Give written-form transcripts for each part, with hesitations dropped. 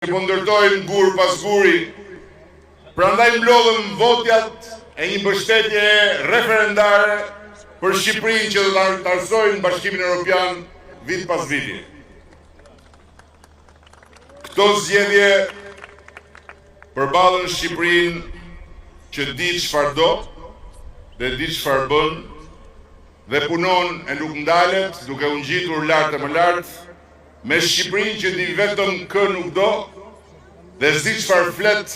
Po ndërtojnë gur pas guri, prandaj mlodhën votjat e një mbështetje referendare për Shqipërinë që do të arsojnë Bashkimin Evropian vit pas viti. Këto zgjedhje përballën Shqipërinë që di çfarë do dhe di çfarë bën dhe punon e nuk ndalet duke u ngjitur lart e më lart me Shqipërinë që di vetëm kë nuk do dhe zi çfarë flet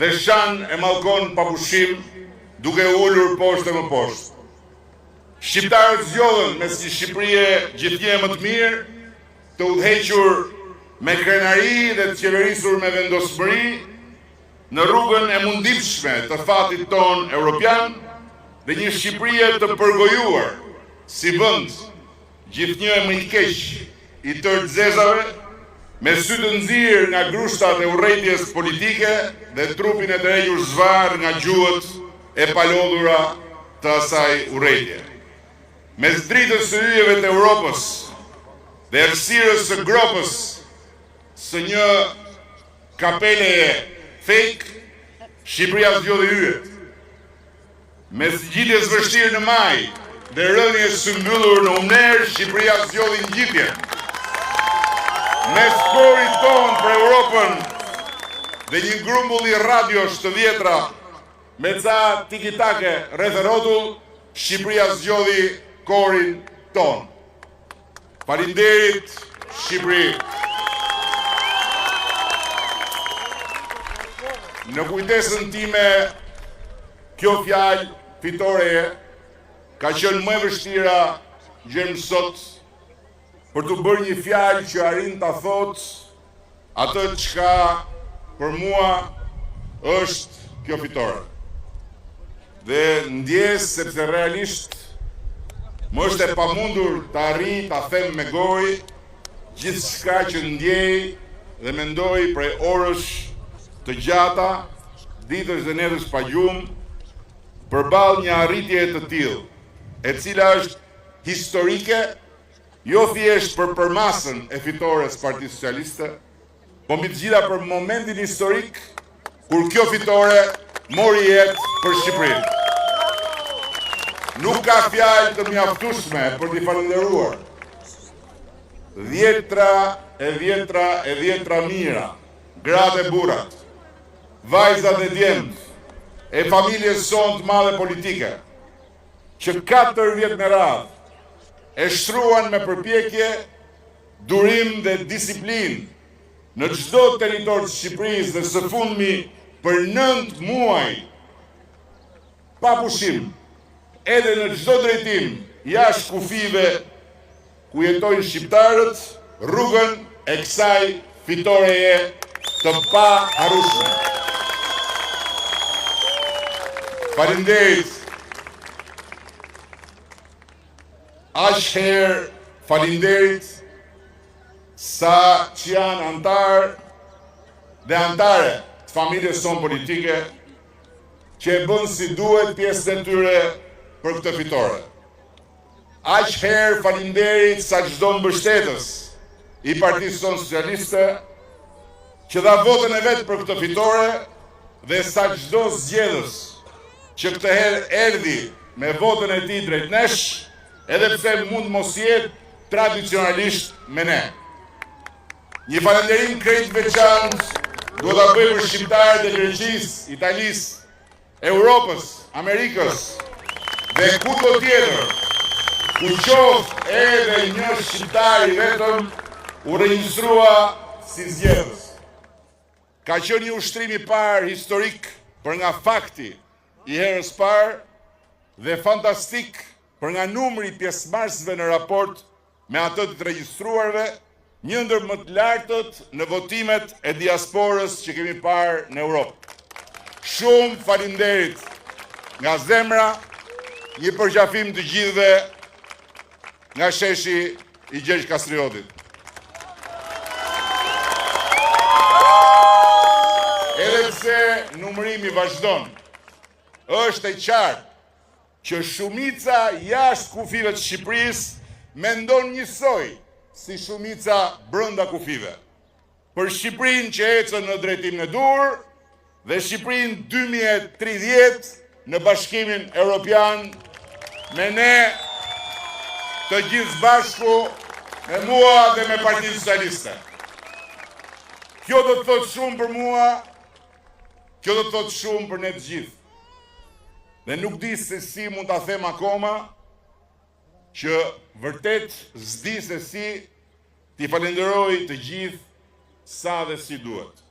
dhe shan e mallkon pa pushim duke ulur poshtë e më poshtë. Shqiptarët zgjodhen me si Shqipërie gjithnjë më të mirë, të udhëhequr me krenari dhe të qeverisur me vendosmëri në rrugën e mundimshme të fatit ton evropian dhe një Shqipërie të përgojuar si vend gjithnjë më i keq i tërë zezave, me sy të nxirr nga grushtat e urrëties politike dhe trupin e tërhequr zvarr nga gjuhët e palodhura të asaj urrëtie. Mes dritës së yjeve të Europës dhe errësirës së gropës së një kapeleje fake, Shqipëria zgjodhi yjet. Mes ngjitjes vështirë në maj dhe rënies së mbyllur në umner, Shqipëria zgjodhi ngjitjen. Mes korit ton për Europën dhe një grumbull i radiosh të vjetra me ca tiki-take rreth rrotull, Shqipëria zgjodhi korin ton. Faleminderit Shqipëri. Në kujtesën time, kjo fjalë fitoreje ka qenë më e vështira gjë sot për të bërë një fjalë që arrin ta thot atë çka për mua është kjo fitore. Dhe ndjes sepse realisht më është e pamundur të arrij ta them me gojë gjithçka që ndjej dhe mendoj prej orësh të gjata, ditësh dhe netësh pa gjumë, përballë një arritje të tillë, e cila është historike, jo thjesht për përmasën e fitores Partisë Socialiste, po mbi të gjitha për momentin historik kur kjo fitore mori jetë për Shqipërinë. Nuk ka fjalë të mjaftueshme për t'i falendëruar dhjetra mira, gratë e burrat, vajzat e djemt, e familjes sonë të madhe politike, që 4 vjet me radhë e shtruan me përpjekje, durim dhe disiplinë në çdo territor të Shqipërisë dhe së fundmi për 9 muaj pa pushim, edhe në çdo drejtim jashtë kufive ku jetojnë shqiptarët, rrugën e kësaj fitoreje të paharrueshme. Faleminderit. Asherë faleminderit sa që janë antar dhe antare të familjes sonë politike që e bën si duhet pjesën e tyre për këtë fitore. Asherë faleminderit sa çdo mbështetës i Partisë sonë Socialiste që dha votën e vet për këtë fitore dhe sa çdo zgjedhës që këtë herë erdhi me votën e tij drejt nesh, edhe pse mund mos jetë tradicionalisht me ne. Një falënderim krejt veçantë duhet ta bëj për shqiptarët e Greqisë, Italisë, Europës, Amerikës dhe kudo tjetër ku qoftë edhe një shqiptar i vetëm u regjistrua si zgjedhës. Ka qenë një ushtrim i parë historik për nga fakti i herës parë dhe fantastik për nga numri i pjesëmarrësve në raport me atë të regjistruarve, një ndër më të lartët në votimet e diasporës që kemi parë në Europë. Shumë faleminderit nga zemra, një përqafim të gjithëve nga sheshi i Gjergj Kastriotit. Edhe pse numërimi vazhdon, është e qartë që shumica jashtë kufive të Shqipërisë mendon njësoj si shumica brenda kufive. për Shqipërinë që ecën në drejtim në dur dhe Shqipërinë 2030 në Bashkimin Evropian me ne të gjithë bashku, me mua dhe me Partinë Socialiste. Kjo do të thotë shumë për mua, kjo do të thotë shumë për ne të gjithë. Dhe nuk di se si mund ta them akoma që vërtet s'di se si t'i falenderoj të gjithë sa dhe si duhet.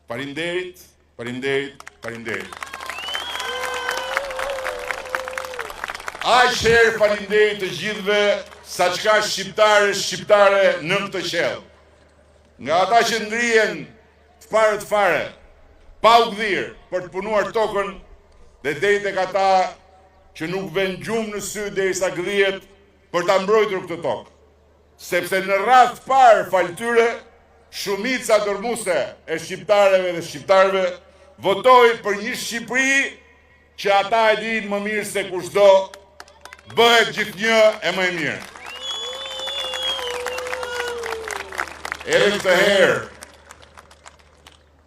Faleminderit, faleminderit, faleminderit. Aq herë faleminderit të gjithëve sa çka shqiptare në këtë qell. Nga ata që ndrihen të fare, pa u gdhir për të punuar tokën, dhe deri tek ata që nuk vën gjumë në sy derisa gdhihet për ta mbrojtur këtë tokë. Sepse në radhë të parë fal tyre, shumica dormuese e shqiptarëve dhe shqiptarëve votoi për një Shqipëri që ata e dinë më mirë se kushdo, bëhet gjithnjë e më e mirë. Edhe këtë herë,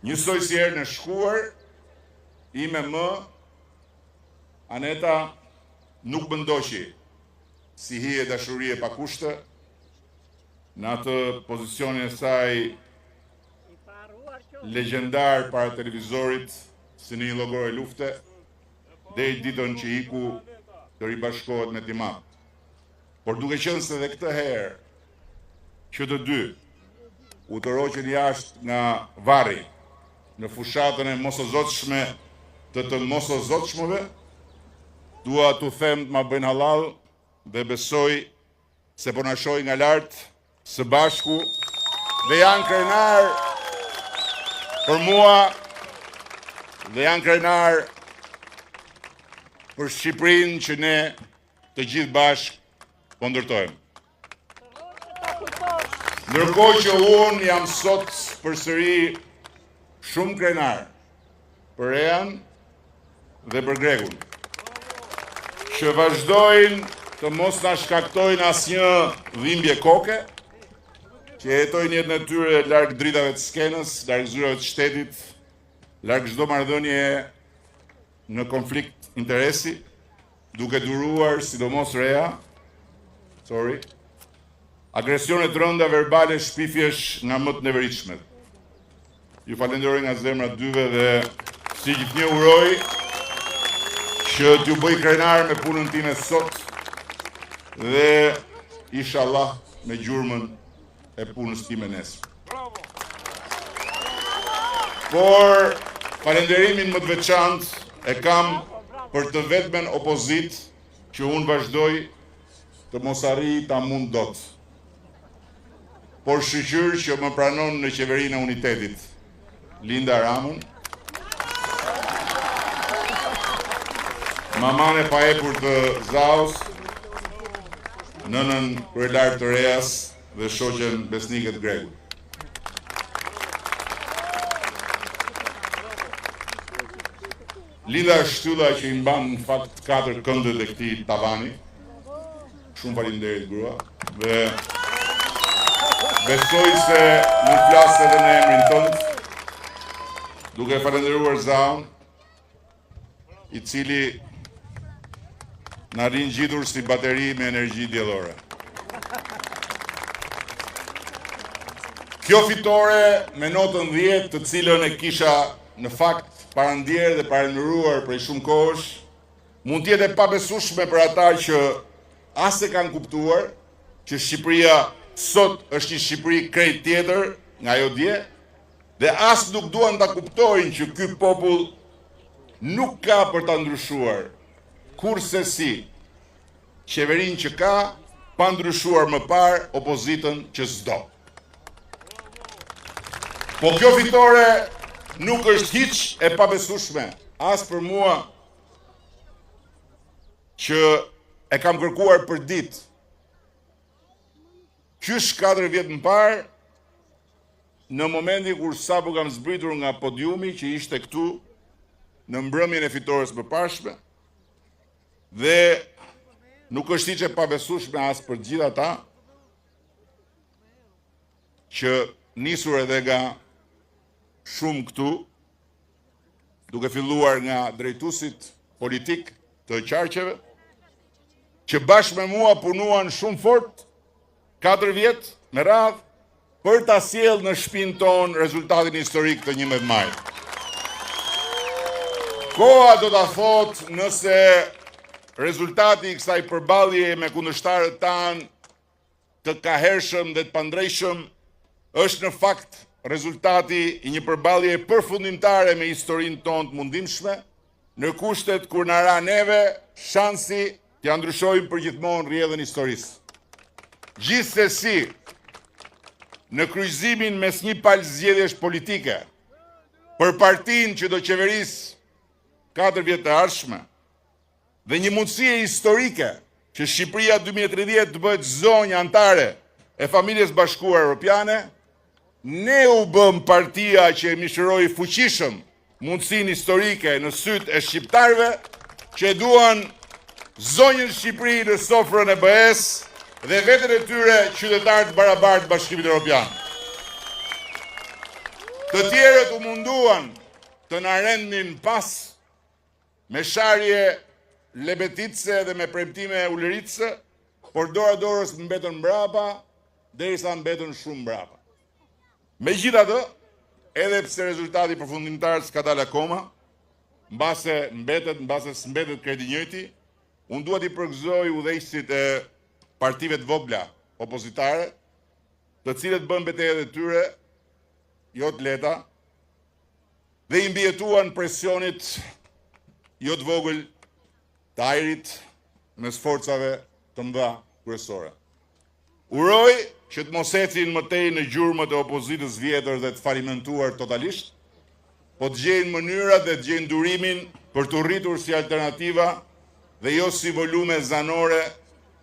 njësoj si herë në shkuar, ime më, Aneta nuk më ndoqi si hije dashurie pa kushte, në atë pozicionin e saj legjendar para televizorit si në një llogore lufte, deri ditën që iku të ribashkohet me Timap. Por duke qenë se dhe këtë herë që të dy u toroqën jashtë nga varri në fushatën e mosozotshme të mosozotshmëve, dua t'u them të ma bëjnë halal dhe besoj se po na shohin nga lart së bashku dhe janë krenar për mua dhe janë krenar për Shqipërinë që ne të gjithë bashkë po ndërtojmë. Ndërkohë që unë jam sot përsëri shumë krenar për Rean dhe për Gregun, që vazhdojnë të mos na shkaktojnë asnjë dhimbje koke, që jetojnë jetën e tyre larg dritave të skenës, larg zyrave të shtetit, larg çdo marrëdhënie në konflikt interesi, duke duruar sidomos Rea, agresione të rënda verbale, shpifjesh nga më të neveritshmet. Ju falenderoj nga zemra dyve dhe si gjithnjë uroj që t'ju bëj krenar me punën time sot dhe inshallah me gjurmën e punës time nesër. Por falenderimin më të veçantë e kam për të vetmen opozit që unë vazhdoj të mos arri ta mund dot. Por shoqër që më pranon në qeverinë e unitetit, Linda Ramën, maman e paepur të Zaos, nënën kryelar të Reas dhe shoqen besnike të Gregut. Linda është shtylla që i mban në fakt 4 këndët e këtij tavani. Shumë faleminderit grua dhe besoj se nuk flas edhe në emrin tënd, duke falenderuar Zaun, i cili na ringjitur si bateri me energji diellore. Kjo fitore me notën 10, të cilën e kisha në fakt parandjerë dhe parandëruar prej shumë kohësh, mund të jetë e pabesueshme për ata që as e kanë kuptuar që Shqipëria sot është një Shqipëri krejt tjetër nga ajo dje, dhe as nuk duan ta kuptojnë që ky popull nuk ka për ta ndryshuar kurse si qeverinë që ka, pa ndryshuar më parë opozitën që s'do. Po kjo fitore nuk është hiç e pabesueshme as për mua që e kam kërkuar për ditë. Qysh 4 vjet më parë, në momentin kur sapo kam zbritur nga podiumi që ishte këtu në mbrëmjen e fitores së përparshme, dhe nuk është hiç e pabesueshme as për gjithë ata që nisur edhe nga shumë këtu, duke filluar nga drejtuesit politik të qarqeve, që bashkë me mua punuan shumë fort, 4 vjet me radhë, për ta sjellë në shtëpinë tonë rezultatin historik të 11 majit. Koha do ta thotë nëse rezultati i kësaj përballje me kundërshtarët tanë të kahershëm dhe të pandrejshëm është në fakt rezultati i një përballje përfundimtare me historinë tonë të mundimshme, në kushtet kur na ra neve shansi t'ia ndryshojmë përgjithmonë rrjedhën historisë. Gjithsesi, në kryqëzimin mes një palë zgjedhjesh politike për partinë që do qeverisë 4 vjet të ardhshme dhe një mundësie historike që Shqipëria 2030 të bëhet zonjë antare e familjes bashkuar europiane, ne u bëm partia që e mishëroi fuqishëm mundësinë historike në sytë e shqiptarëve që duan zonjën Shqipëri në sofrën e BE-s dhe veten e tyre qytetarë të barabartë të Bashkimit Evropian. Të tjerët u munduan të na rendin pas me sharje lebetitse dhe me premtime uleritse, por dora dorës mbetën mbrapa, derisa mbetën shumë mbrapa. Megjithatë, edhe pse rezultati përfundimtar s'ka dalë akoma, mbase s'mbetet kredi njëjti, unë dua t'i përgëzoj udhëheqësit e partive të vogla opozitare, të cilët bën betejat e tyre jo të lehta dhe i mbijetuan presionit jo të vogël të ajrit mes forcave të mëdha kryesore. Uroj që të mos ecin mëtej në gjurmët e opozitës vjetër dhe të falimentuar totalisht, po të gjejnë mënyrat dhe të gjejnë durimin për të rritur si alternativa dhe jo si volume zanore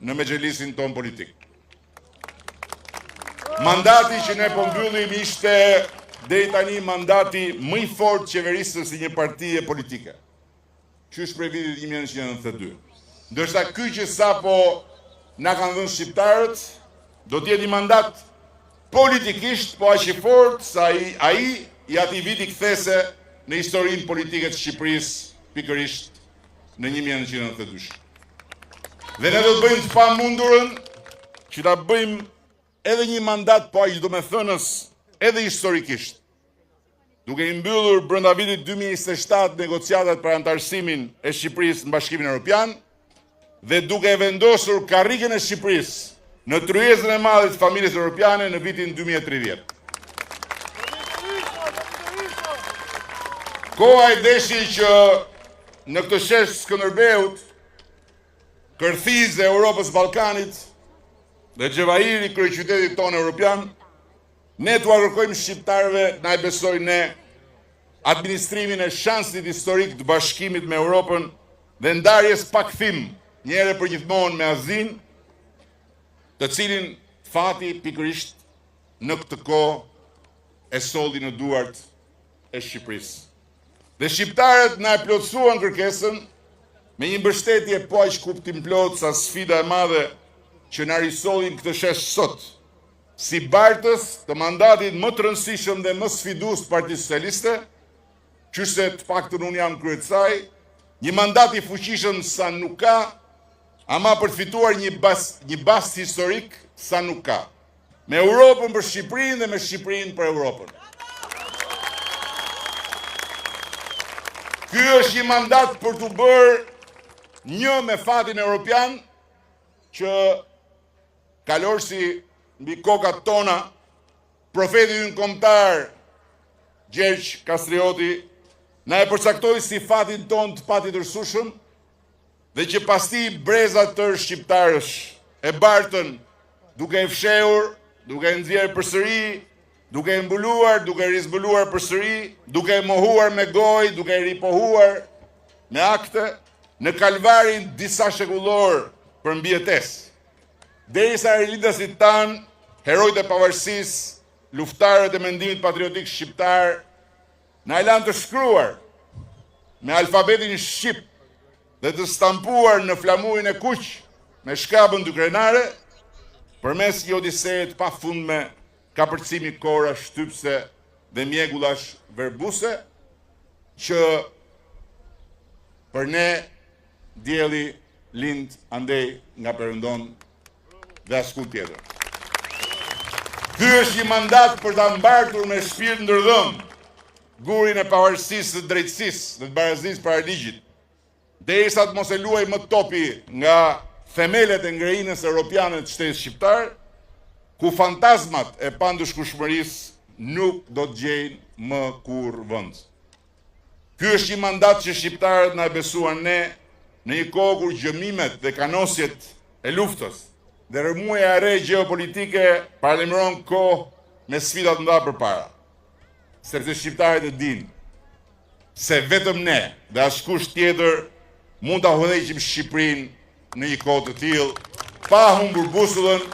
në mexhelisin ton politik. Mandati që ne po mbyllim ishte deri tani mandati më i fortë qeverisës si një partie politike. Qysh prej vitit 1992. Ndërsa ky që sapo na kanë dhënë shqiptarët, do të jetë një mandat politikisht po aq i fortë sa ai i atij viti kthese në historinë politike të Shqipërisë pikërisht në 1992. Dhe ne do të bëjmë të pamundurën që ta bëjmë edhe një mandat po aq domethënës edhe historikisht, duke i mbyllur brenda vitit 2027 negociatat për antarësimin e Shqipërisë në Bashkimin Evropian dhe duke vendosur karrikën e Shqipërisë në tryezën e madhe të familjes europiane në vitin 2030. Koha e deshi që në këtë shesh Skënderbeut, kërthizë e Europës Ballkanit dhe xhevairi i kryeqytetit tonë europian, ne t'u kërkojmë shqiptarëve na e besojnë ne administrimin e shansit historik të bashkimit me Europën dhe ndarjes pa kthim një herë për gjithmonë me Azinë, të cilin fati pikërisht në këtë kohë e solli në duart e Shqipërisë. Dhe shqiptarët na e plotësuan kërkesën me një mbështetje po aq kuptimplot sa sfida e madhe që na risollin këtë shesh sot, si bartës të mandatit më të rëndësishëm dhe më sfidues të Partisë Socialiste, qyse të paktën unë jam krye të saj, një mandat i fuqishëm sa nuk ka, ama për të fituar një bast historik sa nuk ka. Me Europën për Shqipërinë dhe me Shqipërinë për Europën. Ky është një mandat për të bërë një me fatin europian që kalorsi mbi kokat tona, profeti ynë kombëtar Gjergj Kastrioti na e përcaktoi si fatin ton të patitërsueshëm dhe që pasti brezat tërë shqiptarësh e bartën duke e fshehur, duke e nxjerrë përsëri, duke e mbuluar, duke e rizbuluar përsëri, duke e mohuar me gojë, duke e ripohuar me akte në kalvarin disa shekullor për mbijetesë. Derisa rindasit tan, herojtë e pavarësisë, luftarët e mendimit patriotik shqiptar, na e lanë të shkruar me alfabetin shqip dhe të stampuar në flamurin e kuq me shkapën dy krenare, përmes një odiseje të pafundme ka përcimi kora, shtypse dhe mjegullash verbuse, që për ne dielli lind andej nga Perëndon dhe askull tjetër. Ky është një mandat për ta mbartur me shpirt ndërdhëm gurin e pavarësisë dhe drejtësisë dhe të barazisë para ligjit, derisa të mos e luaj më topi nga themelet e ngrejinës europiane të shtetit shqiptar, ku fantazmat e pandushkueshmërisë nuk do të gjejnë më kurrë vend. Ky është një mandat që shqiptarët na e besuan ne në një kohë kur gjëmimet dhe kanosjet e luftës dhe rëmuja e re gjeopolitike paralajmëron kohë me sfida të mëdha përpara. Sepse shqiptarët e dinë se vetëm ne dhe askush tjetër mund ta udhëheqim Shqipërinë në një kohë të tillë, pa humbur busullën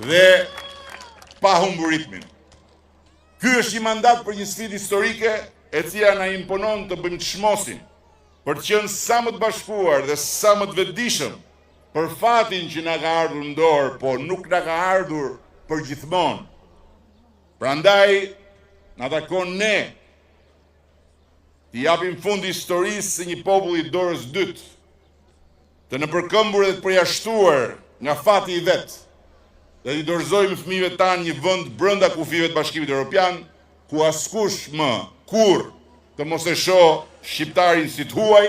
dhe pa humbur ritmin. Ky është një mandat për një sfidë historike e cila na imponon të bëjmë çmosin për të qenë sa më të bashkuar dhe sa më të vetëdijshëm për fatin që na ka ardhur në dorë, po nuk na ka ardhur për gjithmonë. Prandaj na takon ne të japim fund historisë si një popull i dorës dytë, të nëpërkëmbur dhe të përjashtuar nga fati i vet, dhe t'i dorëzojmë fëmijëve tanë një vend brenda kufive të Bashkimit Evropian, ku askush më kurrë të mos e shoh shqiptarin si të huaj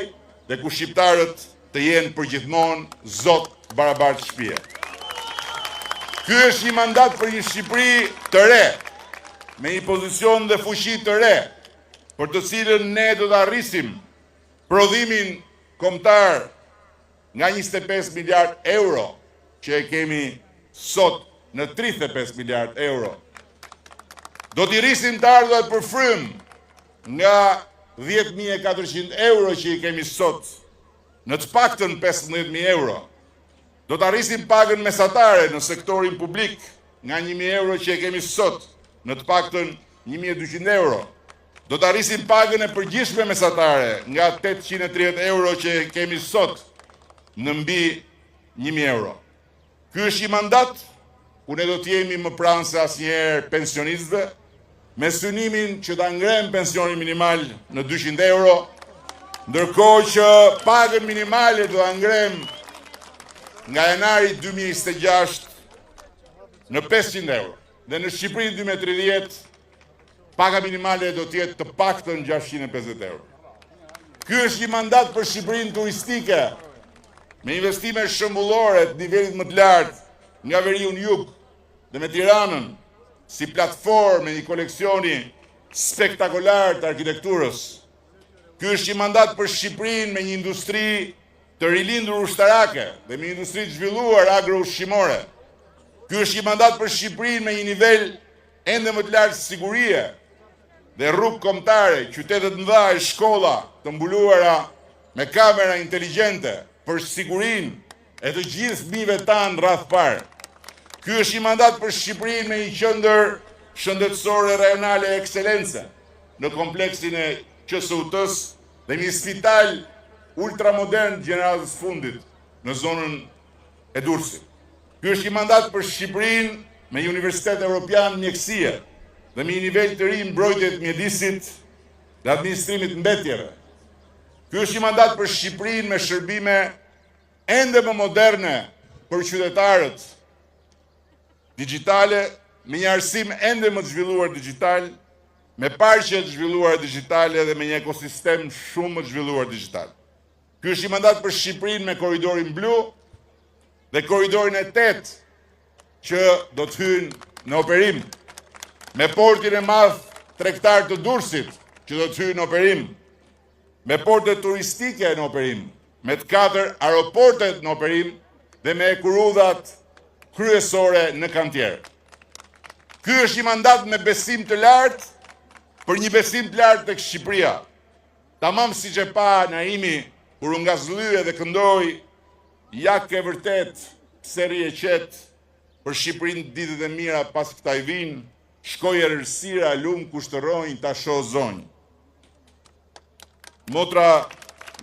dhe ku shqiptarët të jenë përgjithmonë zot barabartë shtëpie. Ky është një mandat për një Shqipëri të re, me një pozicion dhe fuqi të re, për të cilën ne do të arrisim prodhimin kombëtar nga 25 miliard euro që e kemi sot në 35 miliard euro. Do t'i rrisim të ardhurat për frym nga 10.400 euro që i kemi sot në të paktën 15.000 euro. Do të arrisim pagën mesatare në sektorin publik nga 1.000 euro që e kemi sot në të paktën 1.200 euro. Do të arrisim pagën e përgjithshme mesatare nga 830 euro që e kemi sot në mbi 1.000 euro. Ky është një mandat ku ne do të jemi më pranë se asnjëherë pensionistëve, me synimin që ta ngrem pensionin minimal në 200 euro, ndërkohë që pagën minimale do ta ngrem nga janari 2026 në 500 euro. Dhe në Shqipërinë 2030 paga minimale do të jetë të paktën 650 euro. Ky është një mandat për Shqipërinë turistike, me investime shëmbullore të nivelit më të lartë nga veriu në jug dhe me Tiranën si platformë me një koleksioni spektakolar të arkitekturës. Ky është një mandat për Shqipërinë me një industri të rilindur ushtarake dhe me një industri të zhvilluar agro-ushqimore. Ky është një mandat për Shqipërinë me një nivel ende më të lartë sigurie dhe rrugë kombëtare, qytetet mëdha e shkolla të mbuluara me kamera inteligjente për sigurinë e të gjithë fëmijëve tanë rreth parë. Ky është një mandat për Shqipërinë me një qendër shëndetësore rajonale ekselence në kompleksin e QSUT-s dhe një spital ultramodern të gjeneratës fundit në zonën e Durrësit. Ky është një mandat për Shqipërinë me një universitet evropian mjekësie dhe me një nivel të ri mbrojtje të mjedisit dhe administrimit mbetjeve. Ky është një mandat për Shqipërinë me shërbime ende më moderne për qytetarët digjitale, me një arsim ende më të zhvilluar digital, me parqe të zhvilluara digjitale dhe me një ekosistem shumë më të zhvilluar digital. Ky është një mandat për Shqipërinë me korridorin blu dhe korridorin e 8 që do të hyjnë në operim, me portin e madh tregtar të Durrësit që do të hyjë në operim, me portet turistike në operim, me të 4 aeroportet në operim dhe me kurudhat kryesore në kantier. Ky është një mandat me besim të lartë për një besim të lartë tek Shqipëria. Tamam siç e pa Naimi kur u ngazllye dhe këndoi ja ke vërtet pse rri e qet për Shqipërinë ditët e mira pas këtaj vinë, shkoi errësira, lum kushtërrojnë, ta shoh zonjë. Motra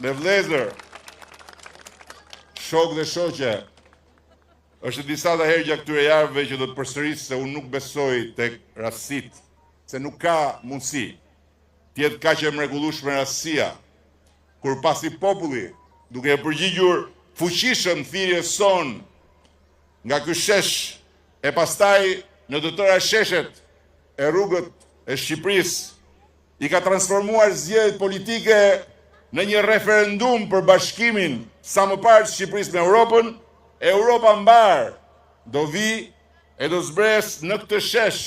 dhe vëllezër, shok dhe shoqe, Është disa të herë gjatë këtyre javëve që do të përsëris se unë nuk besoj tek rastësit, se nuk ka mundësi tjetë kaq e mrekullueshme rastësia, kur pasi populli, duke e përgjigjur fuqishëm thirrjes son nga ky shesh e pastaj në të tëra sheshet e rrugët e Shqipërisë, i ka transformuar zgjedhjet politike në një referendum për bashkimin sa më parë të Shqipërisë me Europën. Europa mbar do vi e do zbres në këtë shesh,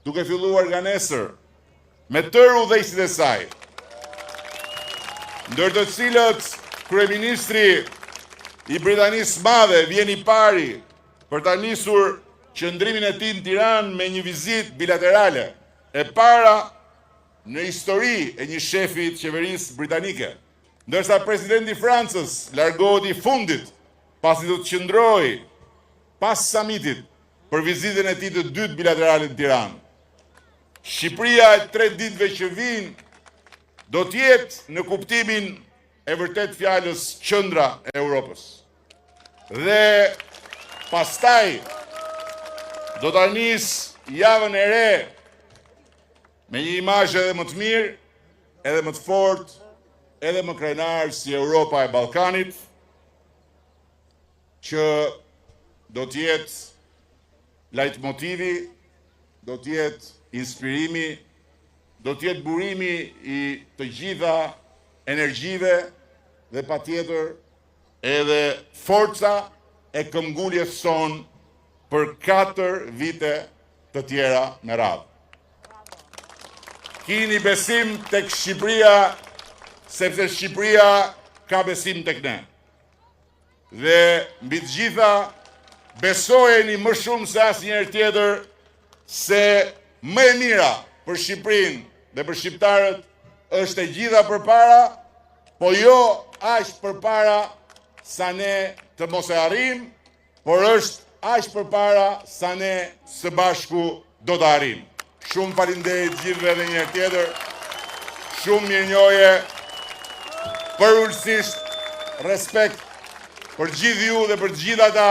duke filluar nga nesër, me tërë udhëheqësit e saj, ndër të cilët kryeministri i Britanisë së Madhe vjen i pari për ta nisur qëndrimin e tij në Tiranë me një vizitë bilaterale e para në histori e një shefi të qeverisë britanike, ndërsa presidenti i Francës largohet i fundit pasi do të qëndroj pas summitit për vizitën e tij të dytë bilaterale në Tiranë. Shqipëria e 3 ditëve që vijnë do të jetë në kuptimin e vërtet fjalës qendra e Europës. Dhe pastaj do ta nis javën e re me një imazh edhe më të mirë, edhe më të fortë, edhe më krenar si Europa e Ballkanit, që do të jetë lajtmotivi, do të jetë inspirimi, do të jetë burimi i të gjitha energjive dhe patjetër edhe forca e këmbguljes son për 4 vite të tjera me radhë. Kini besim tek Shqipëria, sepse Shqipëria ka besim tek ne. Dhe mbi të gjitha besojeni më shumë se asnjëherë tjetër se më e mira për Shqipërinë dhe për shqiptarët është e gjitha përpara, po jo aq përpara sa ne të mos e arrijmë, por është aq përpara sa ne së bashku do të arrijmë. Shumë faleminderit gjithëve edhe një herë tjetër. Shumë mirënjohje, përulësisht respekt për gjithë ju dhe për gjithë ata